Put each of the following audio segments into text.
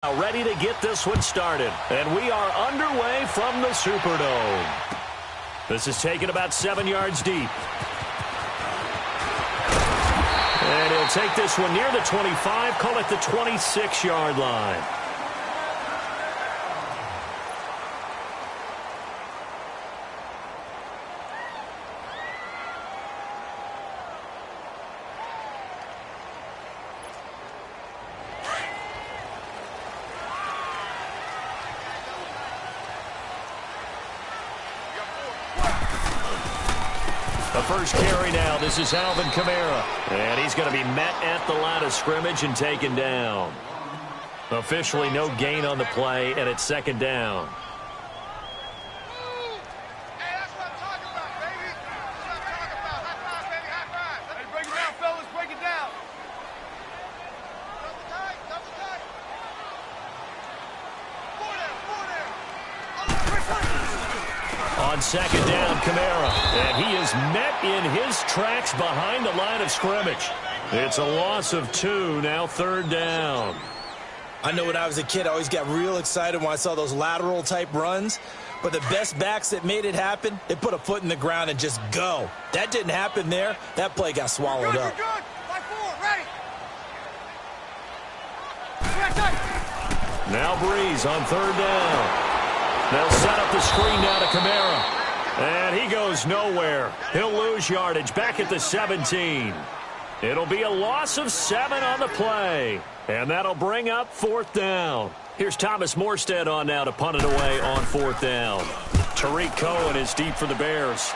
Ready to get this one started. And we are underway from the Superdome. This is taken about 7 yards deep. And he'll take this one near the 25, call it the 26-yard line. The first carry now. This is Alvin Kamara. And he's going to be met at the line of scrimmage and taken down. Officially no gain on the play, and it's second down. Hey, that's what I'm talking about, baby. That's what I'm talking about. High five, baby. High five. Hey, break it down, fellas. Break it down. Double tight. Double tight. Four there. On second down, Kamara. And he is met in his tracks behind the line of scrimmage. It's a loss of 2, now third down. I know when I was a kid, I always got real excited when I saw those lateral-type runs. But the best backs that made it happen, they put a foot in the ground and just go. That didn't happen there. That play got swallowed up. You're good. 5-4. Ready. Now Breeze on third down. They'll set up the screen now to Kamara. And he goes nowhere. He'll lose yardage back at the 17. It'll be a loss of 7 on the play. And that'll bring up fourth down. Here's Thomas Morstead on now to punt it away on fourth down. Tariq Cohen is deep for the Bears.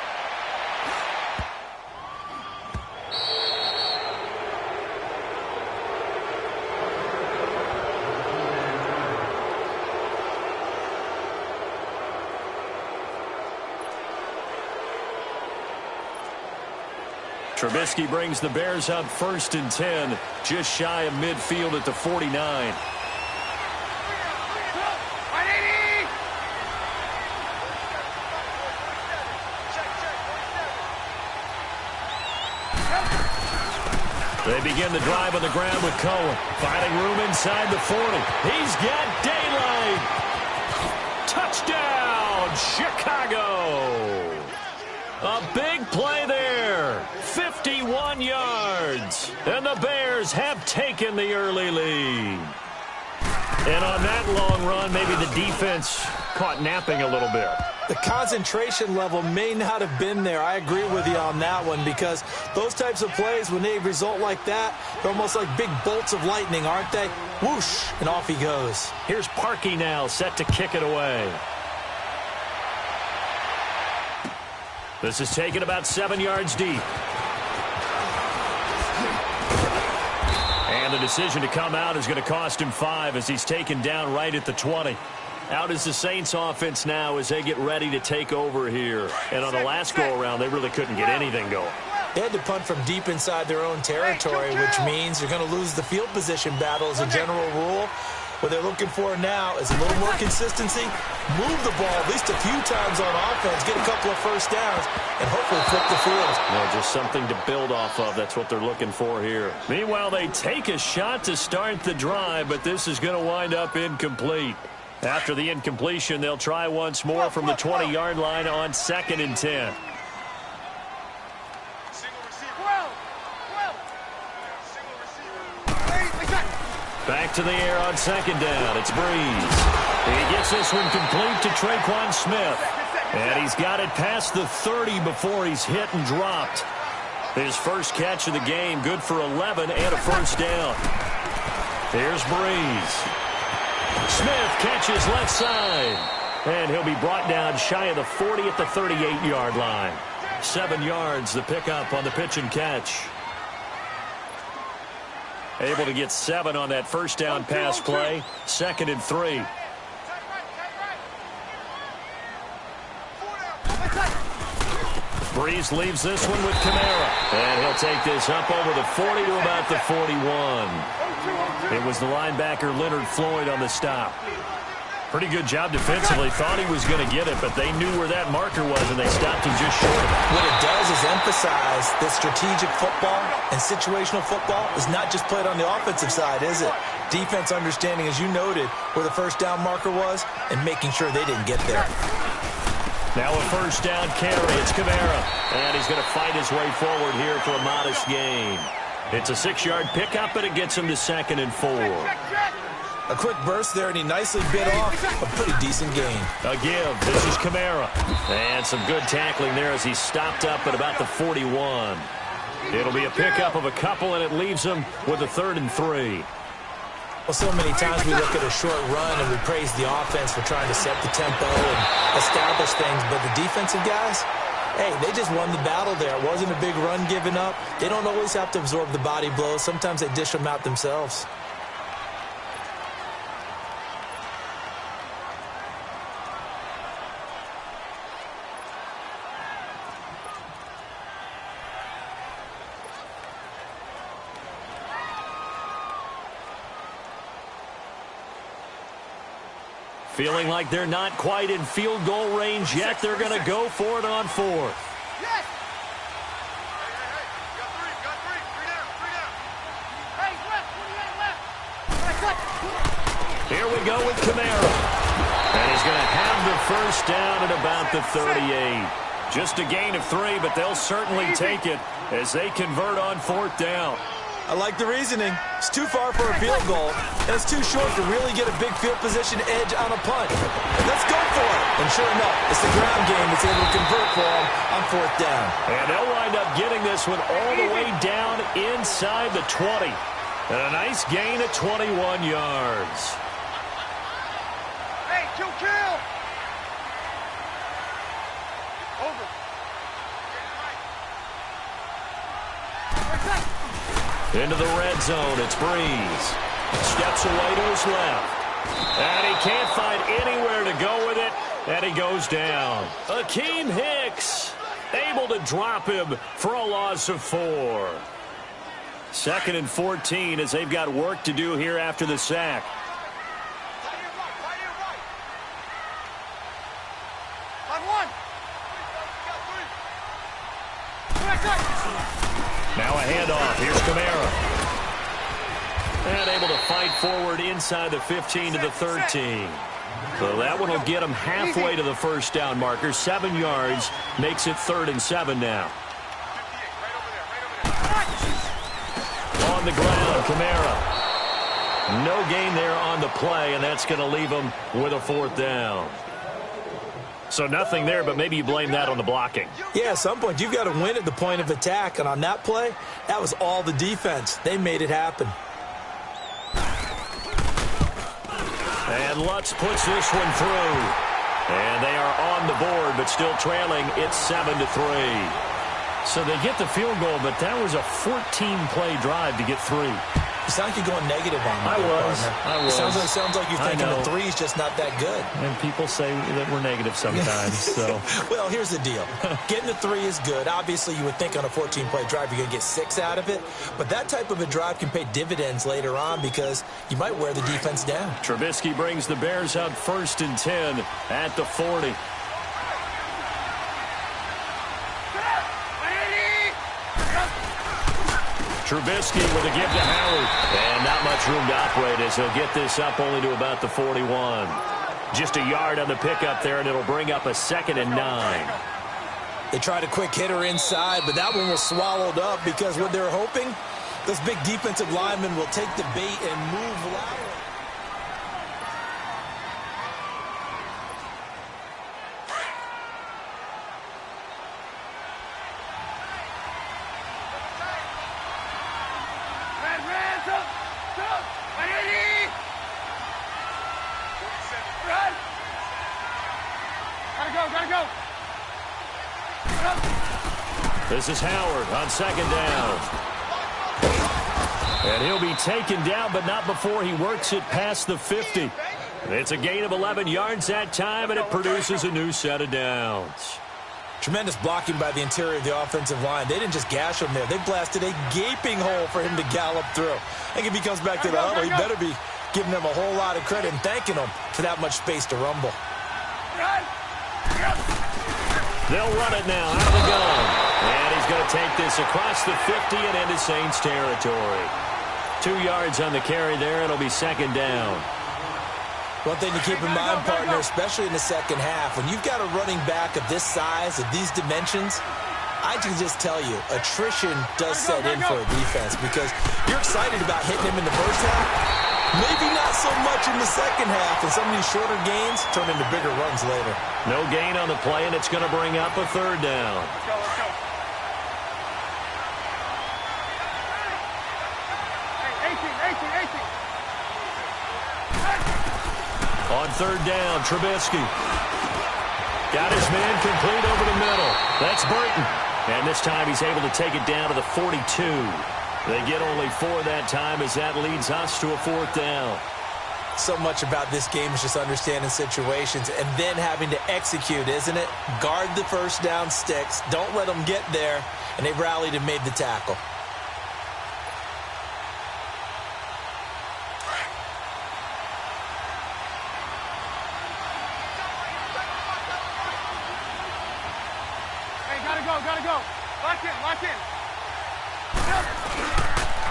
Trubisky brings the Bears up 1st and 10, just shy of midfield at the 49. They begin the drive on the ground with Cohen. Finding room inside the 40. He's got daylight. Touchdown, Chicago. A big play there. 51 yards. And the Bears have taken the early lead. And on that long run, maybe the defense caught napping a little bit. The concentration level may not have been there. I agree with you on that one because those types of plays, when they result like that, they're almost like big bolts of lightning, aren't they? Whoosh, and off he goes. Here's Parkey now, set to kick it away. This is taken about 7 yards deep. And the decision to come out is going to cost him 5 as he's taken down right at the 20. Out is the Saints offense now as they get ready to take over here. And on the last go-around, they really couldn't get anything going. They had to punt from deep inside their own territory, which means you're going to lose the field position battle as a general rule. What they're looking for now is a little more consistency, move the ball at least a few times on offense, get a couple of first downs, and hopefully flip the field. Well, just something to build off of. That's what they're looking for here. Meanwhile, they take a shot to start the drive, but this is going to wind up incomplete. After the incompletion, they'll try once more from the 20-yard line on 2nd and 10. Back to the air on 2nd down. It's Breeze. He gets this one complete to Traquan Smith. And he's got it past the 30 before he's hit and dropped. His first catch of the game, good for 11 and a first down. Here's Breeze. Smith catches left side. And he'll be brought down shy of the 40 at the 38-yard line. 7 yards, the pickup on the pitch and catch. Able to get 7 on that first down pass play. 2nd and 3. Breeze leaves this one with Kamara. And he'll take this up over the 40 to about the 41. It was the linebacker Leonard Floyd on the stop. Pretty good job defensively. Thought he was going to get it, but they knew where that marker was, and they stopped him just short of it. What it does is emphasize that strategic football and situational football is not just played on the offensive side, is it? Defense understanding, as you noted, where the first down marker was and making sure they didn't get there. Now a first down carry. It's Kamara, and he's going to fight his way forward here for a modest gain. It's a 6-yard pickup, and it gets him to 2nd and 4. A quick burst there, and he nicely bit off a pretty decent gain. A give. This is Kamara. And some good tackling there as he stopped up at about the 41. It'll be a pickup of a couple, and it leaves him with a 3rd and 3. Well, so many times we look at a short run and we praise the offense for trying to set the tempo and establish things, but the defensive guys, hey, they just won the battle there. It wasn't a big run given up. They don't always have to absorb the body blows. Sometimes they dish them out themselves. Feeling like they're not quite in field goal range yet. They're going to go for it on 4th. Yes! Hey, got three. Three down. Hey, left. Here we go with Kamara. And he's going to have the first down at about the 38. Just a gain of 3, but they'll certainly take it as they convert on 4th down. I like the reasoning. It's too far for a field goal, and it's too short to really get a big field position edge on a punt. Let's go for it. And sure enough, it's the ground game that's able to convert for them on 4th down. And they'll wind up getting this one all the way down inside the 20. And a nice gain of 21 yards. Hey, 2 kill. Over. Into the red zone, it's Breeze. Steps away to his left. And he can't find anywhere to go with it, and he goes down. Akeem Hicks able to drop him for a loss of 4. 2nd and 14 as they've got work to do here after the sack. Now a handoff. Here's Kamara. And able to fight forward inside the 15 to the 13. So that one will get him halfway to the first down marker. 7 yards. Makes it 3rd and 7 now. On the ground, Kamara. No gain there on the play, and that's going to leave him with a 4th down. So nothing there, but maybe you blame that on the blocking. Yeah, at some point, you've got to win at the point of attack. And on that play, that was all the defense. They made it happen. And Lutz puts this one through. And they are on the board, but still trailing. It's 7-3. So they get the field goal, but that was a 14-play drive to get 3. You sound like you're going negative on me. I was. It sounds like you're thinking the 3's just not that good. And people say that we're negative sometimes. So, well, here's the deal. Getting the 3 is good. Obviously, you would think on a 14-play drive you're going to get 6 out of it. But that type of a drive can pay dividends later on because you might wear the defense down. Trubisky brings the Bears out 1st and 10 at the 40. Trubisky with a give to Howard. And not much room to operate as he'll get this up only to about the 41. Just a yard on the pickup there, and it'll bring up a 2nd and 9. They tried a quick hitter inside, but that one was swallowed up because what they're hoping, those big defensive linemen will take the bait and move laterally. Gotta go. This is Howard on 2nd down. And he'll be taken down, but not before he works it past the 50. It's a gain of 11 yards that time, and it produces a new set of downs. Tremendous blocking by the interior of the offensive line. They didn't just gash him there. They blasted a gaping hole for him to gallop through. I think if he comes back to the huddle, he better be giving them a whole lot of credit and thanking them for that much space to rumble. They'll run it now out of the gun. And he's going to take this across the 50 and into Saints territory. 2 yards on the carry there. It'll be second down. One thing to keep in mind, partner, especially in the second half, when you've got a running back of this size, of these dimensions, I can just tell you, attrition does set in for a defense because you're excited about hitting him in the first half. Maybe not so much in the second half, and some of these shorter gains turn into bigger runs later. No gain on the play, and it's going to bring up a third down. Let's go, let's go. Hey, 18. On third down, Trubisky. Got his man complete over the middle. That's Burton. And this time he's able to take it down to the 42. They get only 4 that time as that leads us to a fourth down. So much about this game is just understanding situations and then having to execute, isn't it? Guard the first down sticks. Don't let them get there. And they rallied and made the tackle. Gotta go. Lock in.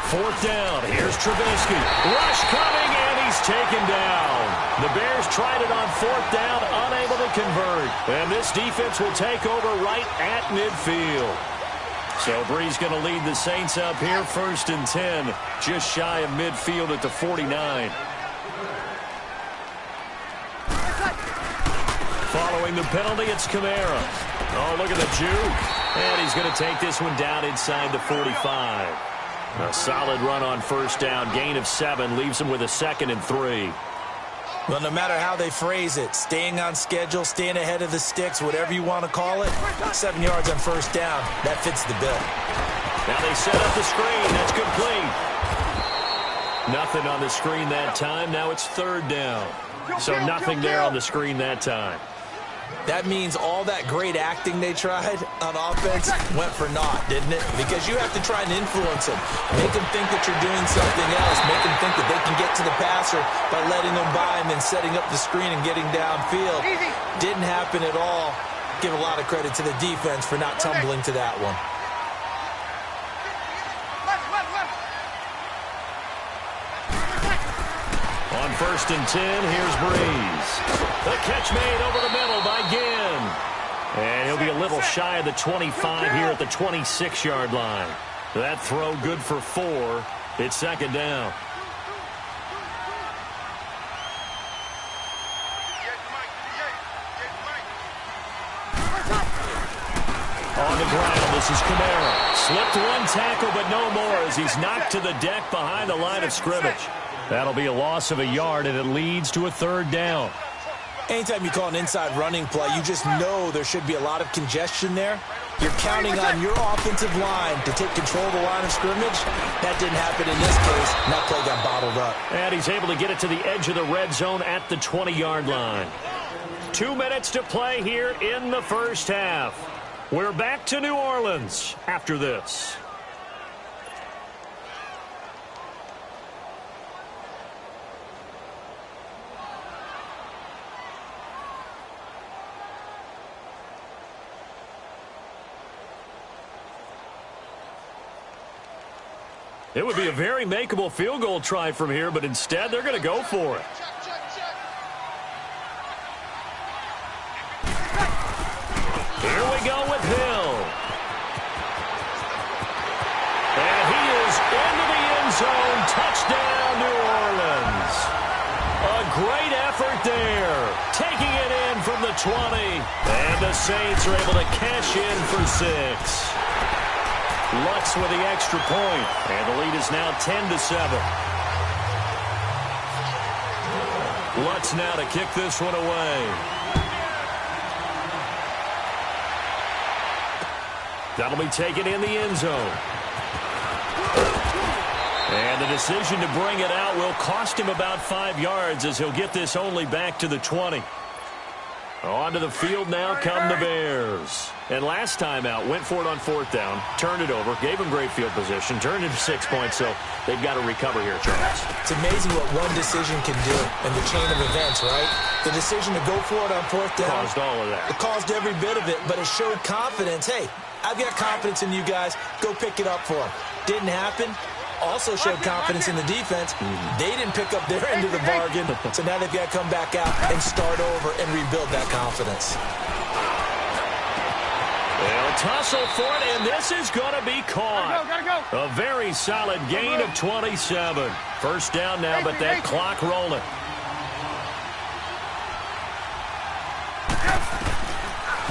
Fourth down. Here's Trubisky. Rush coming, and he's taken down. The Bears tried it on fourth down, unable to convert. And this defense will take over right at midfield. So Bree's going to lead the Saints up here, 1st and 10, just shy of midfield at the 49. Following the penalty, it's Kamara. Oh, look at the juke. And he's going to take this one down inside the 45. A solid run on first down. Gain of 7 leaves him with a 2nd and 3. Well, no matter how they phrase it, staying on schedule, staying ahead of the sticks, whatever you want to call it, 7 yards on first down, that fits the bill. Now they set up the screen. That's complete. Nothing on the screen that time. Now it's third down. So nothing there on the screen that time. That means all that great acting they tried on offense went for naught, didn't it? Because you have to try and influence them. Make them think that you're doing something else. Make them think that they can get to the passer by letting them by and then setting up the screen and getting downfield. Didn't happen at all. Give a lot of credit to the defense for not tumbling to that one. On 1st and 10, here's Breeze. The catch made over the middle by Ginn. And he'll be a little shy of the 25 here at the 26-yard line. That throw good for 4. It's second down. On the ground, this is Kamara. Slipped one tackle, but no more as he's knocked to the deck behind the line of scrimmage. That'll be a loss of a yard, and it leads to a third down. Anytime you call an inside running play, you just know there should be a lot of congestion there. You're counting on your offensive line to take control of the line of scrimmage. That didn't happen in this case, and that play got bottled up. And he's able to get it to the edge of the red zone at the 20-yard line. 2 minutes to play here in the first half. We're back to New Orleans after this. It would be a very makeable field goal try from here, but instead they're going to go for it. Here we go with Hill. And he is into the end zone. Touchdown, New Orleans. A great effort there. Taking it in from the 20. And the Saints are able to cash in for 6. Lutz with the extra point, and the lead is now 10-7. Lutz now to kick this one away. That'll be taken in the end zone. And the decision to bring it out will cost him about 5 yards as he'll get this only back to the 20. Onto the field now come the Bears. And last time out, went for it on 4th down, turned it over, gave them great field position, turned it to 6 points, so they've got to recover here, Charles. It's amazing what one decision can do in the chain of events, right? The decision to go for it on 4th down. Caused all of that. It caused every bit of it, but it showed confidence. Hey, I've got confidence in you guys. Go pick it up for them. Didn't happen. Also showed confidence in the defense. They didn't pick up their end of the bargain, so now they've got to come back out and start over and rebuild that confidence. They'll tussle for it, and this is going to be caught. Gotta go. A very solid gain of 27. First down now, but that clock rolling.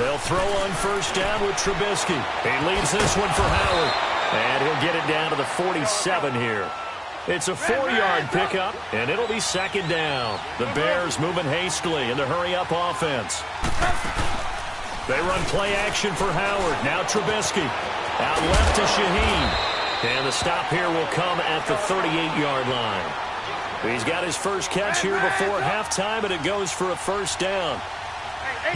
They'll throw on first down with Trubisky. He leads this one for Howard. And he'll get it down to the 47 here. It's a 4-yard pickup, and it'll be second down. The Bears moving hastily in the hurry-up offense. They run play action for Howard. Now Trubisky. Out left to Shaheen. And the stop here will come at the 38-yard line. He's got his first catch here before halftime, and it goes for a first down.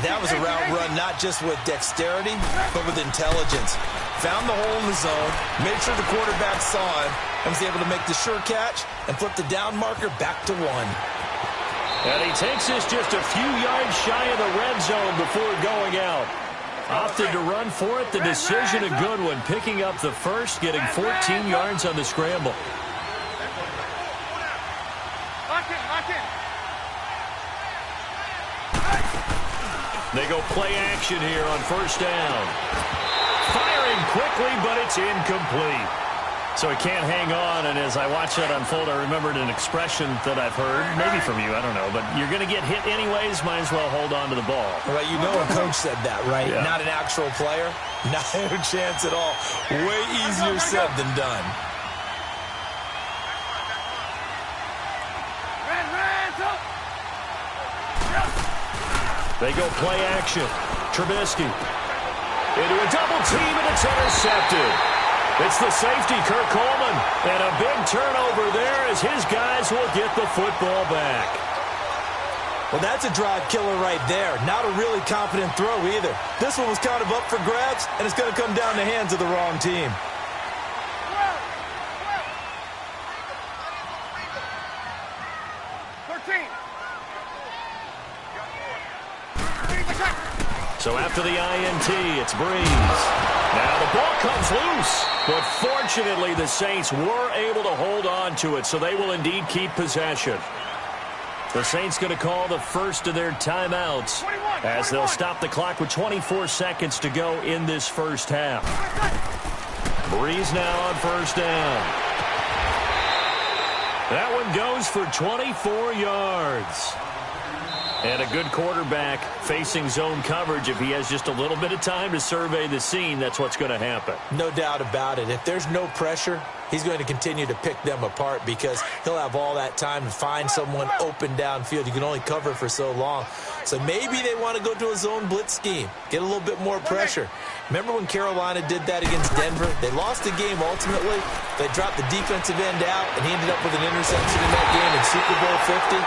That was a route run not just with dexterity, but with intelligence. Found the hole in the zone, made sure the quarterback saw it, and was able to make the sure catch and flip the down marker back to 1. And he takes this just a few yards shy of the red zone before going out. Opted to run for it. The decision a good one, picking up the first, getting 14 yards on the scramble. Lock in. They go play action here on first down. Firing quickly, but it's incomplete. So he can't hang on, and as I watch that unfold, I remembered an expression that I've heard, maybe from you, I don't know, but you're going to get hit anyways, might as well hold on to the ball. Right, you know a coach said that, right? Yeah. Not an actual player. Not a chance at all. Way easier said than done. They go play action. Trubisky into a double team, and it's intercepted. It's the safety, Kirk Coleman, and a big turnover there as his guys will get the football back. Well, that's a drive killer right there. Not a really confident throw either. This one was kind of up for grabs, and it's going to come down the hands of the wrong team. So after the INT, it's Breeze. Now the ball comes loose, but fortunately the Saints were able to hold on to it, so they will indeed keep possession. The Saints going to call the first of their timeouts as they'll stop the clock with 24 seconds to go in this first half. Breeze now on first down. That one goes for 24 yards. And a good quarterback facing zone coverage. If he has just a little bit of time to survey the scene, that's what's going to happen. No doubt about it. If there's no pressure, he's going to continue to pick them apart because he'll have all that time to find someone open downfield. You can only cover for so long. So maybe they want to go to a zone blitz scheme, get a little bit more pressure. Remember when Carolina did that against Denver? They lost the game ultimately. They dropped the defensive end out, and he ended up with an interception in that game in Super Bowl 50.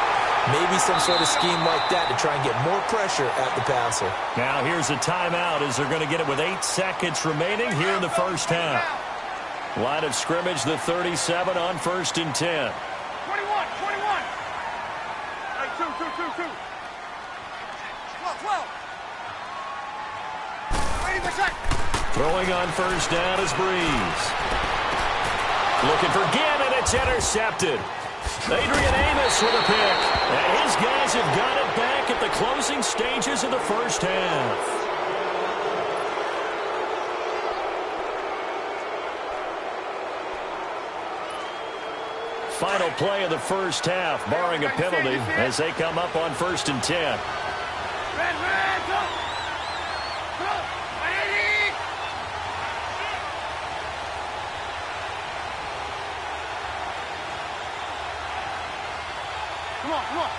Maybe some sort of scheme like that to try and get more pressure at the passer. Now here's a timeout as they're going to get it with 8 seconds remaining here in the first half. Line of scrimmage, the 37 on 1st and 10. 21. Hey, two. 12. Throwing on first down is Breeze. Looking for Ginn, and it's intercepted. Adrian Amos with a pick. And his guys have got it back at the closing stages of the first half. Final play of the first half, barring a penalty, as they come up on 1st and 10. Come on.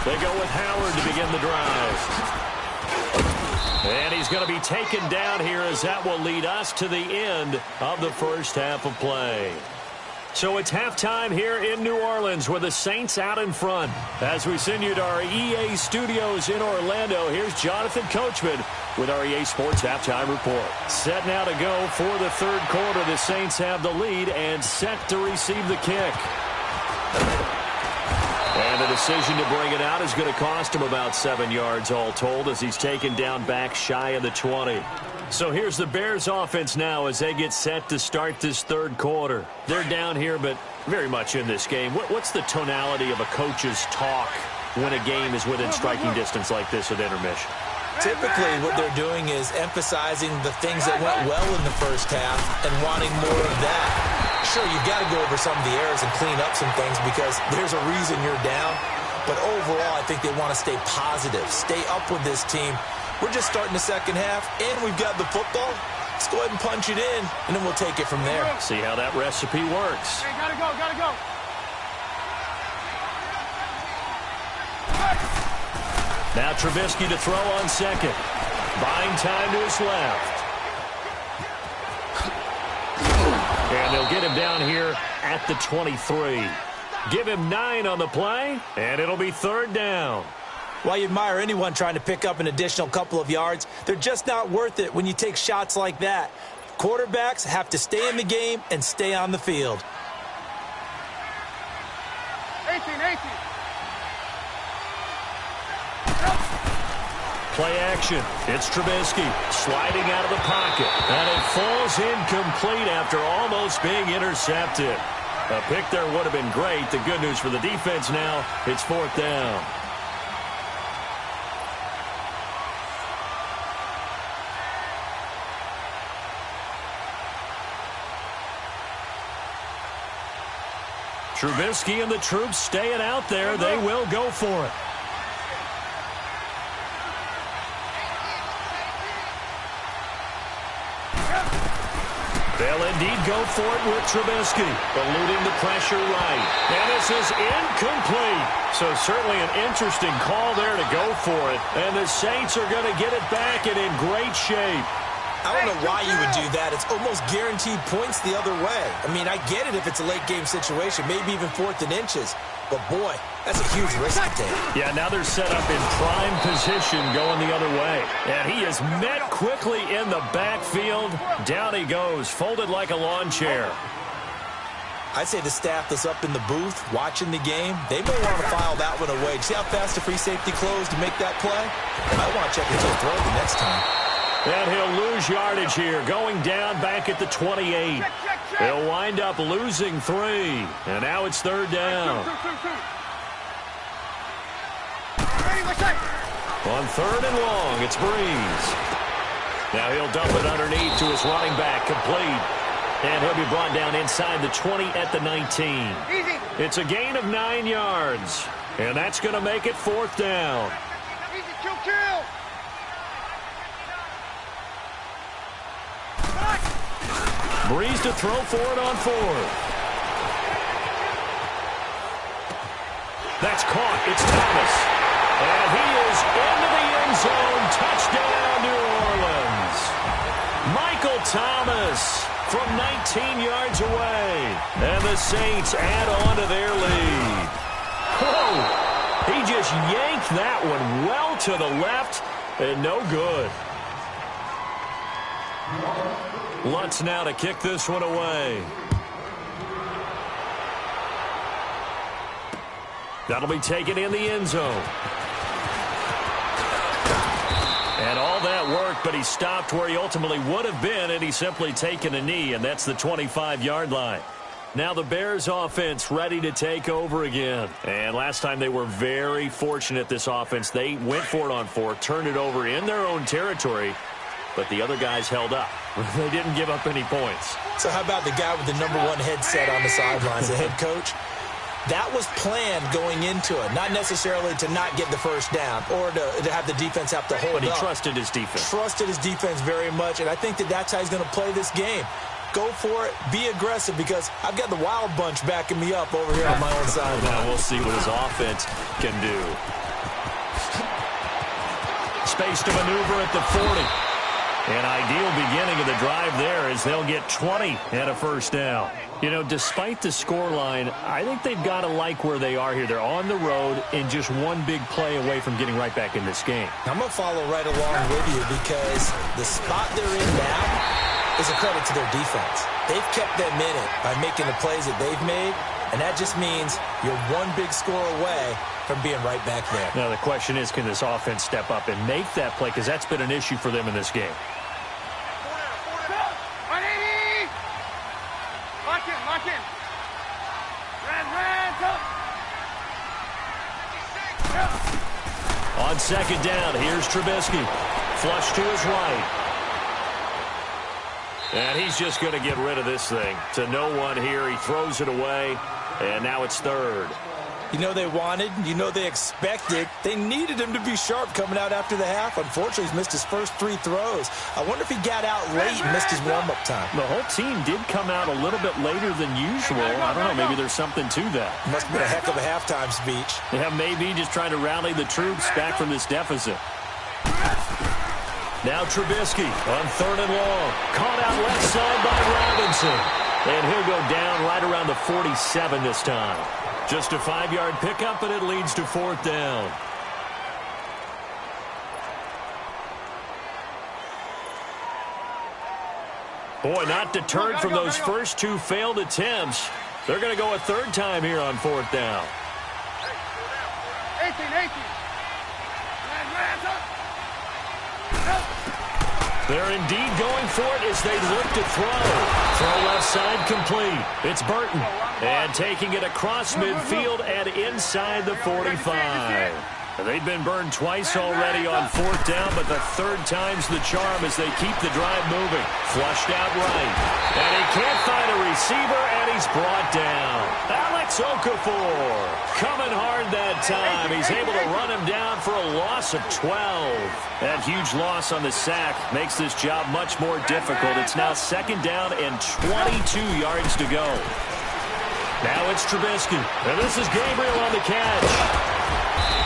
They go with Howard to begin the drive. And he's going to be taken down here as that will lead us to the end of the first half of play. So it's halftime here in New Orleans with the Saints out in front. As we send you to our EA studios in Orlando, here's Jonathan Coachman with our EA Sports Halftime Report. Set now to go for the third quarter. The Saints have the lead and set to receive the kick. And the decision to bring it out is going to cost him about 7 yards all told as he's taken down back shy of the 20. So here's the Bears offense now as they get set to start this third quarter. They're down here, but very much in this game. What's the tonality of a coach's talk when a game is within striking distance like this at intermission? Typically, what they're doing is emphasizing the things that went well in the first half and wanting more of that. Sure, you've got to go over some of the errors and clean up some things because there's a reason you're down. But overall, I think they want to stay positive, stay up with this team. We're just starting the second half, and we've got the football. Let's go ahead and punch it in, and then we'll take it from there. See how that recipe works. Hey, gotta go, gotta go. Now Trubisky to throw on second. Buying time to his left. And they'll get him down here at the 23. Give him 9 on the play, and it'll be third down. While you admire anyone trying to pick up an additional couple of yards, they're just not worth it when you take shots like that. Quarterbacks have to stay in the game and stay on the field. 18. Play action. It's Trubisky sliding out of the pocket. And it falls incomplete after almost being intercepted. A pick there would have been great. The good news for the defense now, it's fourth down. Trubisky and the troops staying out there. They will go for it. They'll indeed go for it with Trubisky, eluding the pressure right. And this is incomplete. So certainly an interesting call there to go for it. And the Saints are going to get it back and in great shape. I don't know why you would do that. It's almost guaranteed points the other way. I mean, I get it if it's a late-game situation, maybe even fourth and inches. But, boy, that's a huge risk to take. Yeah, now they're set up in prime position going the other way. And he is met quickly in the backfield. Down he goes, folded like a lawn chair. I'd say the staff that's up in the booth watching the game, they may want to file that one away. See how fast the free safety closed to make that play? I want to check into a throw the next time. And he'll lose yardage here, going down back at the 28. He'll wind up losing 3. And now it's third down. On third and long, it's Breeze. Now he'll dump it underneath to his running back, complete. And he'll be brought down inside the 20 at the 19. It's a gain of 9 yards. And that's going to make it fourth down. Easy, kill. Breeze to throw for it on fourth. That's caught. It's Thomas. And he is into the end zone. Touchdown, New Orleans. Michael Thomas from 19 yards away. And the Saints add on to their lead. Whoa! He just yanked that one well to the left and no good. Lutz now to kick this one away. That'll be taken in the end zone. And all that worked, but he stopped where he ultimately would have been, and he's simply taken a knee, and that's the 25-yard line. Now the Bears offense ready to take over again. And last time they were very fortunate, this offense. They went for it on 4, turned it over in their own territory, but the other guys held up. They didn't give up any points. So how about the guy with the #1 headset on the sidelines, the head coach? That was planned going into it, not necessarily to not get the first down or to have the defense have to hold up. But he trusted his defense. Trusted his defense very much, and I think that's how he's going to play this game. Go for it, be aggressive, because I've got the wild bunch backing me up over here on my own sideline. Now we'll see what his offense can do. Space to maneuver at the 40. An ideal beginning of the drive there as they'll get 20 and a first down. You know, despite the scoreline, I think they've got to like where they are here. They're on the road and just one big play away from getting right back in this game. I'm going to follow right along with you because the spot they're in now is a credit to their defense. They've kept them in it by making the plays that they've made, and that just means you're one big score away from being right back there. Now, the question is, can this offense step up and make that play? Because that's been an issue for them in this game. Lock in. On second down, here's Trubisky. Flush to his right. And he's just going to get rid of this thing. To no one here. He throws it away, and now it's third. You know they wanted, you know they expected. They needed him to be sharp coming out after the half. Unfortunately, he's missed his first 3 throws. I wonder if he got out late and missed his warm-up time. The whole team did come out a little bit later than usual. I don't know, maybe there's something to that. Must have been a heck of a halftime speech. Yeah, maybe just trying to rally the troops back from this deficit. Now Trubisky on third and long. Caught out left side by Robinson. And he'll go down right around the 47 this time. Just a 5-yard pickup, and it leads to fourth down. Boy, not deterred from those first 2 failed attempts. They're going to go a third time here on fourth down. 18. They're indeed going for it as they look to throw. Throw left side complete. It's Burton. And taking it across midfield and inside the 45. They've been burned twice already on fourth down, but the third time's the charm as they keep the drive moving. Flushed out right. And he can't find a receiver, and he's brought down. Alex Okafor coming hard that time. He's able to run him down for a loss of 12. That huge loss on the sack makes this job much more difficult. It's now second down and 22 yards to go. Now it's Trubisky. And this is Gabriel on the catch.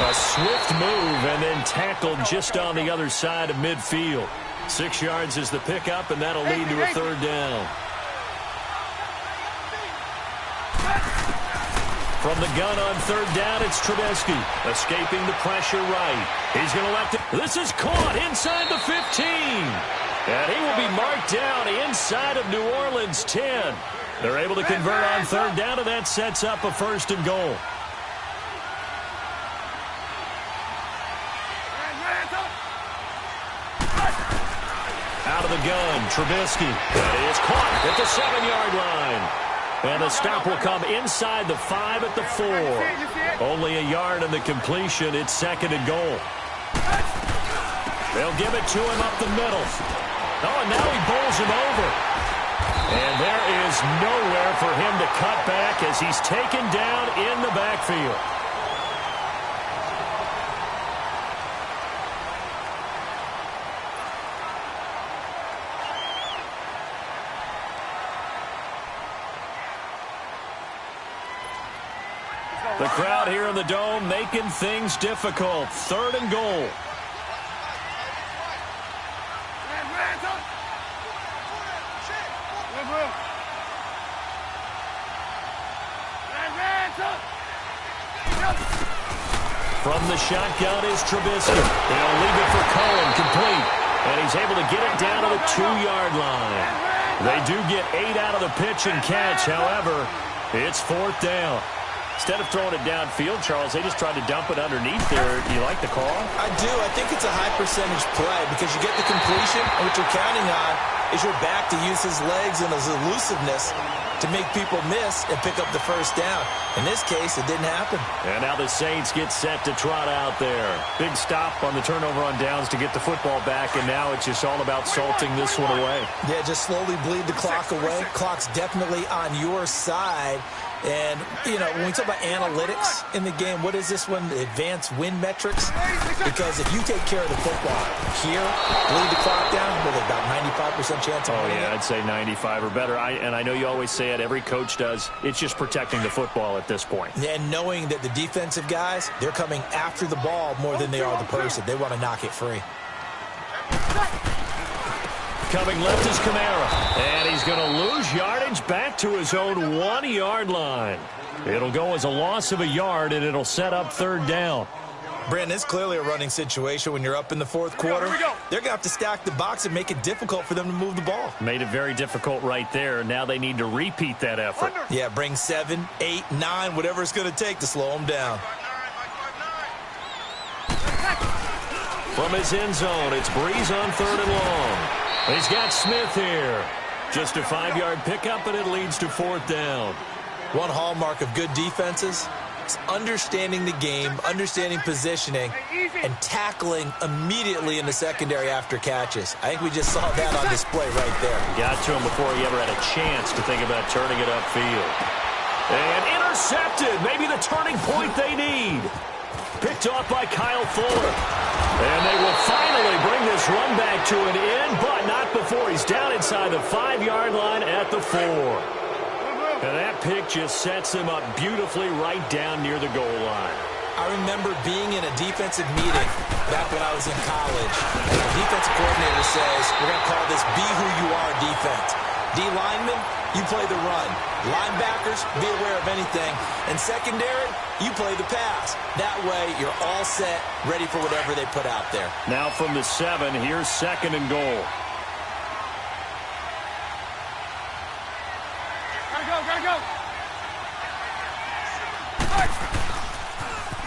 A swift move and then tackled just on the other side of midfield. 6 yards is the pickup, and that'll lead to a third down. From the gun on third down, it's Trubisky. Escaping the pressure right. He's going to let this is caught inside the 15. And he will be marked down inside of New Orleans' 10. They're able to convert on third down, and that sets up a first and goal. Out of the gun, Trubisky. That is caught at the 7-yard line. And the stop will come inside the 5 at the 4. Only a yard on the completion. It's second and goal. They'll give it to him up the middle. Oh, and now he bowls him over. And there is nowhere for him to cut back as he's taken down in the backfield. The crowd here in the Dome making things difficult. Third and goal. From the shotgun is Trubisky. They'll leave it for Cohen, complete. And he's able to get it down to the 2-yard line. They do get 8 out of the pitch and catch. However, it's fourth down. Instead of throwing it downfield, Charles, they just tried to dump it underneath there. Do you like the call? I do. I think it's a high-percentage play because you get the completion, and what you're counting on is your back to use his legs and his elusiveness to make people miss and pick up the first down. In this case, it didn't happen. And now the Saints get set to trot out there. Big stop on the turnover on downs to get the football back, and now it's just all about salting this one away. Yeah, just slowly bleed the clock away. Clock's definitely on your side. And, you know, when we talk about analytics in the game, what is this one? The advanced win metrics? Because if you take care of the football here, bleed the clock down, with about 95% chance of winning. Oh, yeah, I'd say 95 or better. And I know you always say it, every coach does. It's just protecting the football at this point. And knowing that the defensive guys, they're coming after the ball more than they are the person. They want to knock it free. coming left is Kamara. And he's going to lose yardage back to his own 1-yard line. It'll go as a loss of a yard, and it'll set up third down. Brandon, it's clearly a running situation when you're up in the fourth quarter. Here we go. They're going to have to stack the box and make it difficult for them to move the ball. Made it very difficult right there. Now they need to repeat that effort. Yeah, bring 7, 8, 9, whatever it's going to take to slow them down. From his end zone, it's Breeze on third and long. He's got Smith here. Just a 5-yard pickup, and it leads to fourth down. One hallmark of good defenses is understanding the game, understanding positioning, and tackling immediately in the secondary after catches. I think we just saw that on display right there. Got to him before he ever had a chance to think about turning it upfield. And intercepted. Maybe the turning point they need. Picked off by Kyle Fuller. And they will finally bring this run back to an end, but not before he's down inside the 5-yard line at the 4. And that pick just sets them up beautifully right down near the goal line. I remember being in a defensive meeting back when I was in college, and the defensive coordinator says, we're going to call this be who you are defense. D linemen, you play the run. Linebackers, be aware of anything. And secondary, you play the pass. That way, you're all set, ready for whatever they put out there. Now from the 7, here's second and goal. Gotta go.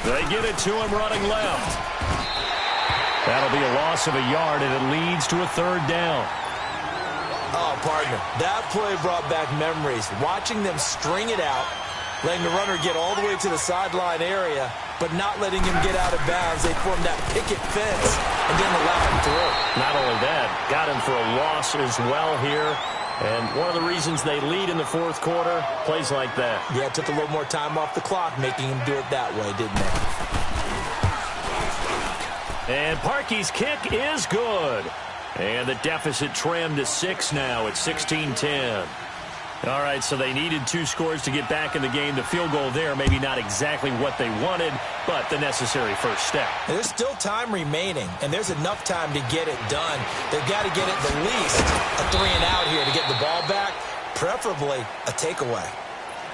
They get it to him running left. That'll be a loss of a yard, and it leads to a third down. Oh, partner, that play brought back memories. Watching them string it out, letting the runner get all the way to the sideline area, but not letting him get out of bounds. They formed that picket fence and didn't allow him through. Not only that, got him for a loss as well here. And one of the reasons they lead in the fourth quarter, plays like that. Yeah, it took a little more time off the clock, making him do it that way, didn't it? And Parkey's kick is good. And the deficit trimmed to 6 now at 16-10. All right, so they needed 2 scores to get back in the game. The field goal there, maybe not exactly what they wanted, but the necessary first step. There's still time remaining, and there's enough time to get it done. They've got to get it the least a 3-and-out here to get the ball back, preferably a takeaway.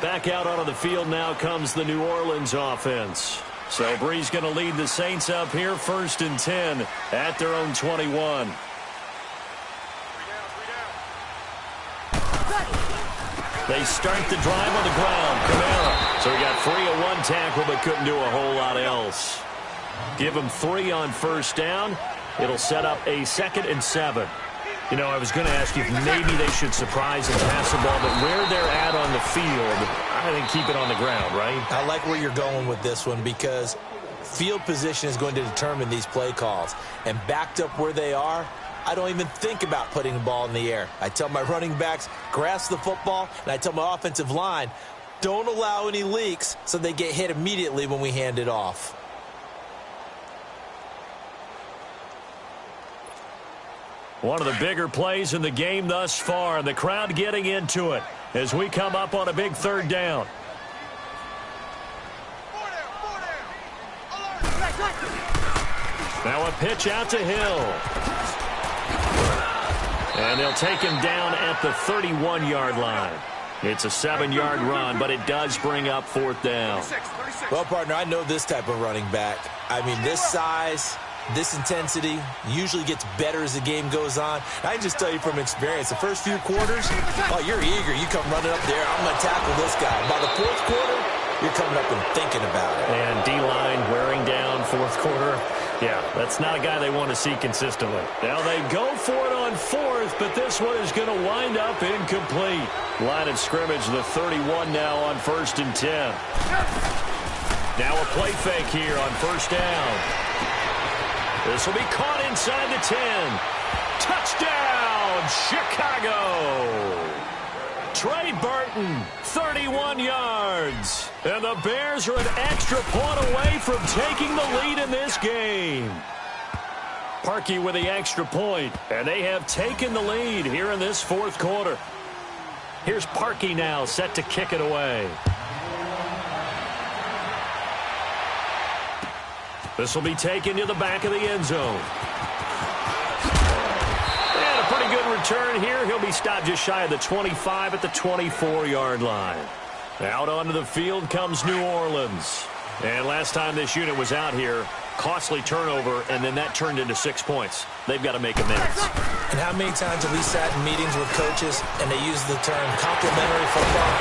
Back out onto the field now comes the New Orleans offense. So Breeze going to lead the Saints up here, 1st and 10 at their own 21. They start the drive on the ground. Kamara. So he got free of 1 tackle, but couldn't do a whole lot else. Give him 3 on first down. It'll set up a 2nd and 7. You know, I was going to ask you if maybe they should surprise and pass the ball, but where they're at on the field, I think keep it on the ground, right? I like where you're going with this one because field position is going to determine these play calls. And backed up where they are, I don't even think about putting the ball in the air. I tell my running backs, grasp the football, and I tell my offensive line, don't allow any leaks so they get hit immediately when we hand it off. One of the bigger plays in the game thus far, and the crowd getting into it as we come up on a big 3rd down. Now a pitch out to Hill. And they'll take him down at the 31-yard line. It's a 7-yard run, but it does bring up 4th down. Well, partner, I know this type of running back. I mean, this size, this intensity usually gets better as the game goes on. I can just tell you from experience, the first few quarters, oh, you're eager. You come running up there, I'm going to tackle this guy. By the 4th quarter, you're coming up and thinking about it. And D-line wearing down 4th quarter. Yeah, that's not a guy they want to see consistently. Now they go for it on 4th, but this one is going to wind up incomplete. Line of scrimmage, the 31 now on 1st and 10. Now a play fake here on 1st down. This will be caught inside the 10. Touchdown, Chicago! Trey Burton, 31 yards. And the Bears are an extra point away from taking the lead in this game. Parkey with the extra point, and they have taken the lead here in this 4th quarter. Here's Parkey now, set to kick it away. This will be taken to the back of the end zone. And a pretty good return here. He'll be stopped just shy of the 25 at the 24-yard line. Out onto the field comes New Orleans. And last time this unit was out here, costly turnover, and then that turned into 6 points. They've got to make amends. And how many times have we sat in meetings with coaches and they use the term complementary football?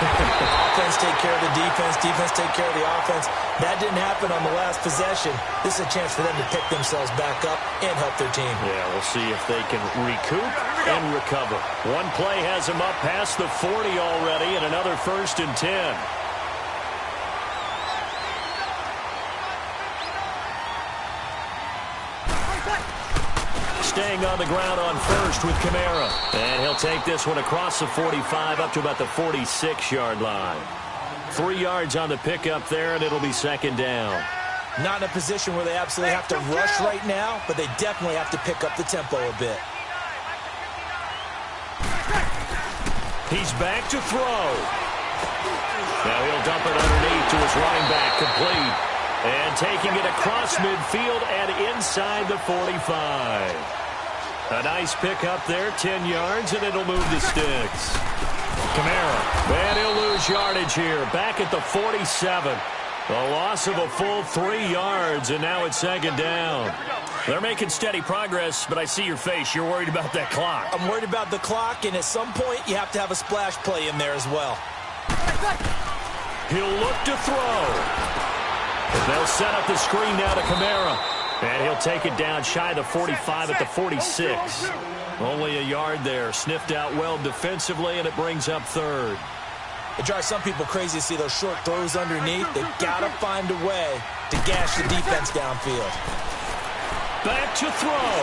Offense take care of the defense, defense take care of the offense. That didn't happen on the last possession. This is a chance for them to pick themselves back up and help their team. Yeah, we'll see if they can recoup and recover. One play has them up past the 40 already, and another 1st and 10. Staying on the ground on first with Kamara. And he'll take this one across the 45 up to about the 46-yard line. 3 yards on the pickup there, and it'll be 2nd down. Not in a position where they absolutely have to rush right now, but they definitely have to pick up the tempo a bit. He's back to throw. Now he'll dump it underneath to his running back, complete. And taking it across midfield and inside the 45. A nice pickup there, 10 yards, and it'll move the sticks. Kamara, and he'll lose yardage here, back at the 47. A loss of a full 3 yards, and now it's 2nd down. They're making steady progress, but I see your face. You're worried about that clock. I'm worried about the clock, and at some point, you have to have a splash play in there as well. He'll look to throw. They'll set up the screen now to Kamara. And he'll take it down shy of the 45 at the 46. Only a yard there. Sniffed out well defensively, and it brings up 3rd. It drives some people crazy to see those short throws underneath. They've got to find a way to gash the defense downfield. Back to throw.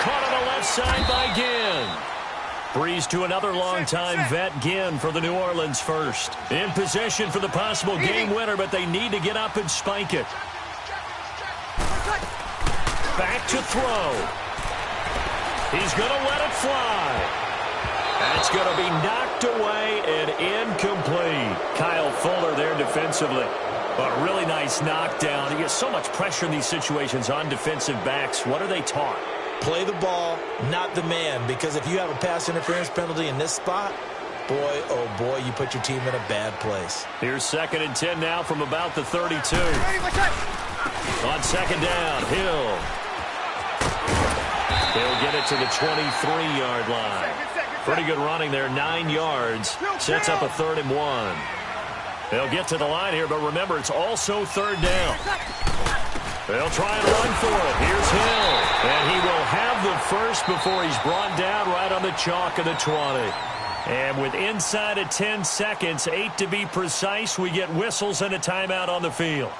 Caught on the left side by Ginn. Breeze to another long-time vet, Ginn, for the New Orleans first. In possession for the possible game winner, but they need to get up and spike it. Back to throw. He's going to let it fly. That's going to be knocked away and incomplete. Kyle Fuller there defensively. A really nice knockdown. You get so much pressure in these situations on defensive backs. What are they taught? Play the ball, not the man, because if you have a pass interference penalty in this spot, boy, oh boy, you put your team in a bad place. Here's 2nd and 10 now from about the 32. On 2nd down, Hill. He'll get it to the 23-yard line. Pretty good running there, 9 yards. Sets up a 3rd and 1. They'll get to the line here, but remember, it's also 3rd down. They'll try and run for it. Here's Hill. And he will have the first before he's brought down right on the chalk of the 20. And with inside of 10 seconds, 8 to be precise, we get whistles and a timeout on the field.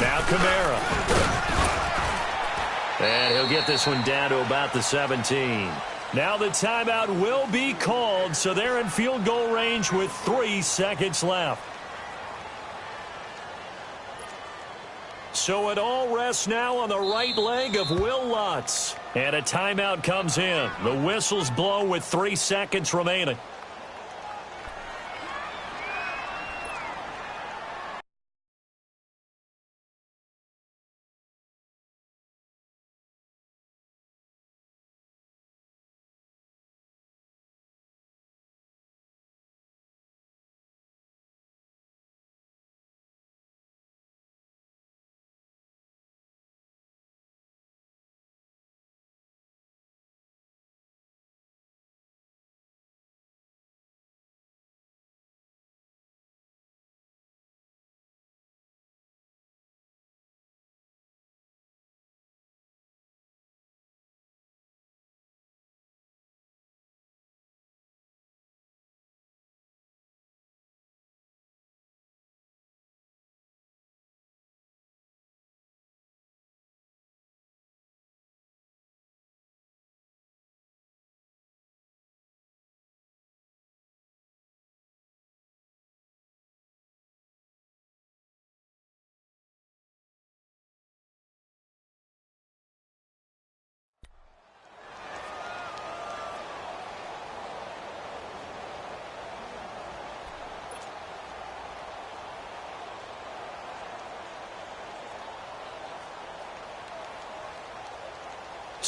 Now Kamara. And he'll get this one down to about the 17. Now the timeout will be called, so they're in field goal range with 3 seconds left. So it all rests now on the right leg of Will Lutz. And a timeout comes in. The whistles blow with 3 seconds remaining.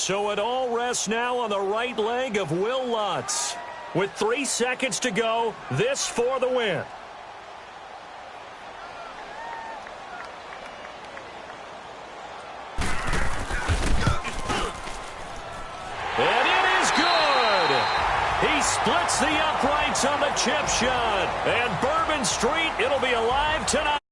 So it all rests now on the right leg of Will Lutz. With 3 seconds to go, this for the win. And it is good. He splits the uprights on the chip shot. And Bourbon Street, it'll be alive tonight.